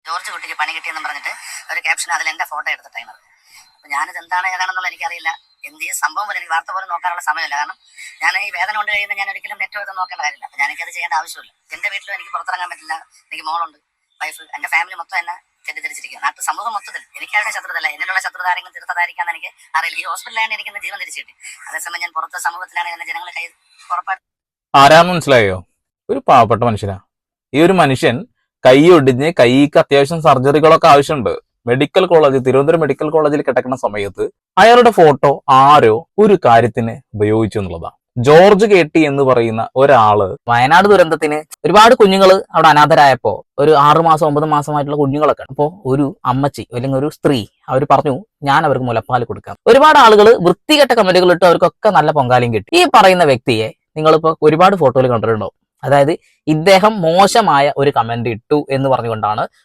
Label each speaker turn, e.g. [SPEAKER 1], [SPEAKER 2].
[SPEAKER 1] George കുട്ടിക്ക് പണി കിട്ടിയെന്ന് പറഞ്ഞിട്ട് ഒരു ക്യാപ്ഷൻ അതിൽ എന്റെ ഫോട്ടോ എടുത്തിട്ടാണ്. അപ്പൊ ഞാനിത് എന്താണ് ഏതാണെന്നുള്ള എനിക്കറിയില്ല. എന്ത് ഈ സംഭവം പോലും എനിക്ക് വാർത്ത പോലും നോക്കാനുള്ള സമയമില്ല. കാരണം ഞാൻ ഈ വേദന കൊണ്ട് കഴിയുന്ന ഞാൻ ഒരിക്കലും നെറ്റ് ഇതൊന്നും നോക്കേണ്ട കാര്യമില്ല. അപ്പൊ എനിക്കത് ചെയ്യേണ്ട ആവശ്യമില്ല. എന്റെ വീട്ടിലും എനിക്ക് പുറത്തിറങ്ങാൻ പറ്റില്ല. എനിക്ക് മോളുണ്ട്, വൈഫ്, എന്റെ ഫാമിലി മൊത്തം എന്നെ തെറ്റിദ്ധരിച്ചിരിക്കുക. നാട്ടു സമൂഹം മൊത്തത്തിൽ എനിക്കാരുടെ ശത്രുതല്ല, എന്നിലുള്ള ശത്രുത ആരെങ്കിലും തീർത്തതായിരിക്കാന്ന് എനിക്ക് അറിയില്ല. ഈ ഹോസ്പിറ്റലിലാണ് എനിക്ക് ജീവൻ തിരിച്ചു കിട്ടി. അതേസമയം ഞാൻ പുറത്തെ സമൂഹത്തിലാണ് എന്നെ ജനങ്ങളെ കൈ ഉറപ്പായിട്ട്.
[SPEAKER 2] ആരാന്ന് മനസ്സിലായോ? ഒരു പാവപ്പെട്ട മനുഷ്യനാ. ഈ ഒരു മനുഷ്യൻ കൈ ഒടിഞ്ഞ് കൈക്ക് അത്യാവശ്യം സർജറികളൊക്കെ ആവശ്യമുണ്ട്. മെഡിക്കൽ കോളേജ്, തിരുവനന്തപുരം മെഡിക്കൽ കോളേജിൽ കിടക്കുന്ന സമയത്ത് അയാളുടെ ഫോട്ടോ ആരോ ഒരു കാര്യത്തിന് ഉപയോഗിച്ചു എന്നുള്ളതാ. ജോർജ് കേട്ടി എന്ന് പറയുന്ന ഒരാള് വയനാട് ദുരന്തത്തിന് ഒരുപാട് കുഞ്ഞുങ്ങൾ അവിടെ അനാഥരായപ്പോ ഒരു 6 മാസം 9 മാസമായിട്ടുള്ള കുഞ്ഞുങ്ങളൊക്കെ അപ്പോ ഒരു അമ്മച്ചി അല്ലെങ്കിൽ ഒരു സ്ത്രീ അവർ പറഞ്ഞു ഞാൻ അവർക്ക് മുലപ്പാൽ കൊടുക്കാം. ഒരുപാട് ആളുകൾ വൃത്തികെട്ട കമന്റുകൾ ഇട്ട് അവർക്കൊക്കെ നല്ല പൊങ്കാലയും കിട്ടി. ഈ പറയുന്ന വ്യക്തിയെ നിങ്ങളിപ്പോ ഒരുപാട് ഫോട്ടോയിൽ കണ്ടിട്ടുണ്ടാവും. അതായത് ഇദ്ദേഹം മോശമായ ഒരു കമന്റ് ഇട്ടു എന്ന് പറഞ്ഞുകൊണ്ടാണ്